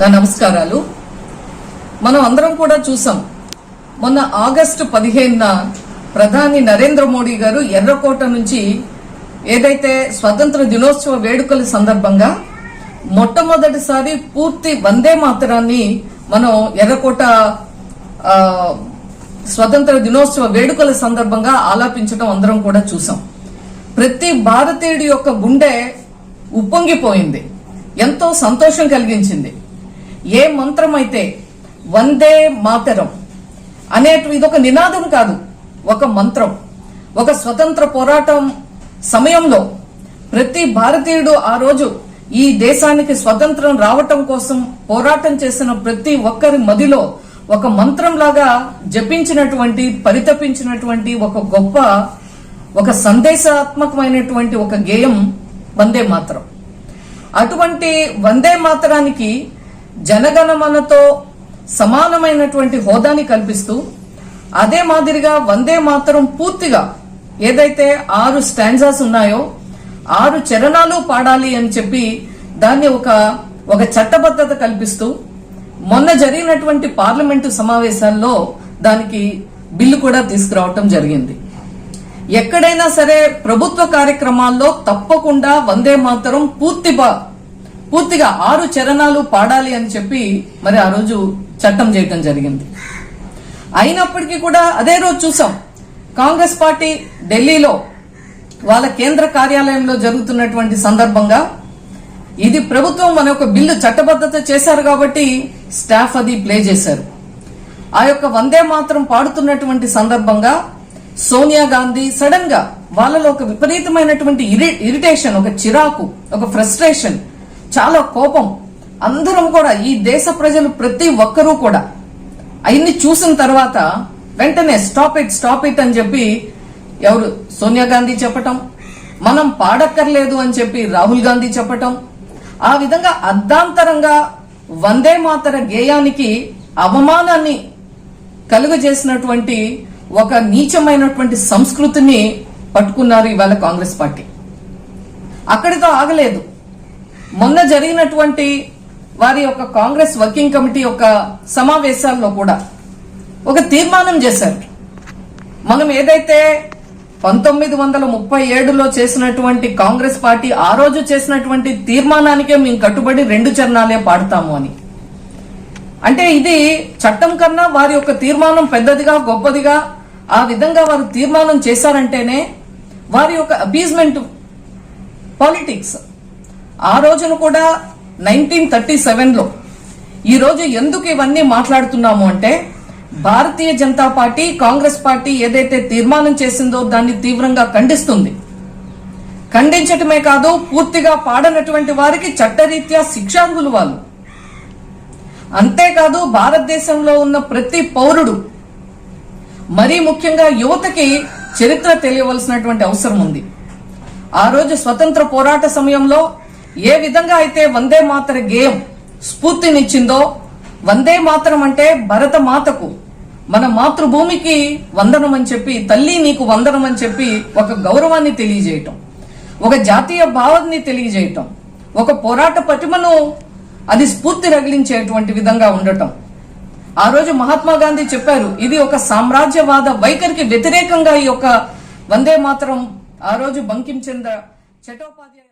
నా నమస్కారాలు. మనం అందరం కూడా చూసాం, మొన్న ఆగస్టు 15న ప్రధాని నరేంద్ర మోడీ గారు ఎర్రకోట నుంచి ఏదైతే స్వతంత్ర దినోత్సవ వేడుకల సందర్భంగా మొట్టమొదటిసారి పూర్తి వందే మాతరాన్ని మనం ఎర్రకోట స్వతంత్ర దినోత్సవ వేడుకల సందర్భంగా ఆలాపించడం అందరం కూడా చూసాం. ప్రతి భారతీయుడి యొక్క గుండె ఉప్పొంగిపోయింది, ఎంతో సంతోషం కలిగించింది. ఏ మంత్రం అయితే వందే మాతరం ఇదొక నినాదం కాదు, ఒక మంత్రం. ఒక స్వతంత్ర పోరాటం సమయంలో ప్రతి భారతీయుడు ఆ రోజు ఈ దేశానికి స్వతంత్రం రావటం కోసం పోరాటం చేసిన ప్రతి ఒక్కరి మదిలో ఒక మంత్రం లాగా జపించినటువంటి, పరితపించినటువంటి ఒక గొప్ప, ఒక సందేశాత్మకమైనటువంటి ఒక గేయం వందే మాతరం. అటువంటి వందే మాతరానికి జనగణమనతో సమానమైనటువంటి హోదాని కల్పిస్తూ, అదే మాదిరిగా వందే మాతరం పూర్తిగా ఏదైతే 6 స్టాంజాస్ ఉన్నాయో 6 చరణాలు పాడాలి అని చెప్పి దాన్ని ఒక చట్టబద్ధత కల్పిస్తూ మొన్న జరిగినటువంటి పార్లమెంటు సమావేశాల్లో దానికి బిల్లు కూడా తీసుకురావటం జరిగింది. ఎక్కడైనా సరే ప్రభుత్వ కార్యక్రమాల్లో తప్పకుండా వందే మాతరం పూర్తిగా 6 చరణాలు పాడాలి అని చెప్పి మరి ఆ రోజు చట్టం చేయటం జరిగింది. అయినప్పటికీ కూడా అదే రోజు చూసాం, కాంగ్రెస్ పార్టీ ఢిల్లీలో వాళ్ళ కేంద్ర కార్యాలయంలో జరుగుతున్నటువంటి సందర్భంగా ఇది ప్రభుత్వం మన ఒక బిల్లు చట్టబద్ధత చేశారు కాబట్టి స్టాఫ్ అది ప్లే చేశారు. ఆ యొక్క వందే మాతరం పాడుతున్నటువంటి సందర్భంగా సోనియా గాంధీ సడన్ గా వాళ్ళలో ఒక విపరీతమైనటువంటి ఇరిటేషన్, ఒక చిరాకు, ఒక ఫ్రస్ట్రేషన్, చాలా కోపం. అందరం కూడా ఈ దేశ ప్రజలు ప్రతి ఒక్కరూ కూడా అవన్నీ చూసిన తర్వాత వెంటనే స్టాప్ ఇట్ అని చెప్పి ఎవరు సోనియా గాంధీ చెప్పటం, మనం పాడక్కర్లేదు అని చెప్పి రాహుల్ గాంధీ చెప్పటం, ఆ విధంగా అర్ధాంతరంగా వందే మాతర గేయానికి అవమానాన్ని కలుగజేసినటువంటి ఒక నీచమైనటువంటి సంస్కృతిని పట్టుకున్నారు ఇవాళ కాంగ్రెస్ పార్టీ. అక్కడితో ఆగలేదు. మొన్న జరిగినటువంటి వారి యొక్క కాంగ్రెస్ వర్కింగ్ కమిటీ యొక్క సమావేశాల్లో కూడా ఒక తీర్మానం చేశారు. మనం ఏదైతే 1937లో చేసినటువంటి కాంగ్రెస్ పార్టీ ఆ రోజు చేసినటువంటి తీర్మానానికే మేము కట్టుబడి 2 చరణాలే పాడతాము అని. అంటే ఇది చట్టం కన్నా వారి యొక్క తీర్మానం పెద్దదిగా, గొప్పదిగా, ఆ విధంగా వారు తీర్మానం చేశారంటేనే వారి యొక్క అపీజ్మెంట్ పాలిటిక్స్. ఆ రోజున కూడా 1937లో ఈ రోజు ఎందుకు ఇవన్నీ మాట్లాడుతున్నాము అంటే, భారతీయ జనతా పార్టీ, కాంగ్రెస్ పార్టీ ఏదైతే తీర్మానం చేసిందో దాన్ని తీవ్రంగా ఖండిస్తుంది. ఖండించటమే కాదు, పూర్తిగా పాడనటువంటి వారికి చట్టరీత్యా శిక్షార్హులు వాళ్ళు. అంతేకాదు, భారతదేశంలో ఉన్న ప్రతి పౌరుడు, మరీ ముఖ్యంగా యువతకి చరిత్ర తెలియవలసినటువంటి అవసరం ఉంది. ఆ రోజు స్వతంత్ర పోరాట సమయంలో ఏ విధంగా అయితే వందే మాతర గేయం స్ఫూర్తినిచ్చిందో, వందే మాతరం అంటే భరత మాతకు, మన మాతృభూమికి వందనం అని చెప్పి, తల్లి నీకు వందనం అని చెప్పి ఒక గౌరవాన్ని తెలియజేయటం, ఒక జాతీయ భావాన్ని తెలియజేయటం, ఒక పోరాట పటిమను అది స్ఫూర్తి రగిలించేటువంటి విధంగా ఉండటం. ఆ రోజు మహాత్మా గాంధీ చెప్పారు, ఇది ఒక సామ్రాజ్యవాద వైఖరికి వ్యతిరేకంగా ఈ యొక్క వందే మాతరం ఆ రోజు బంకిం చంద్ర చటోపాధ్యాయ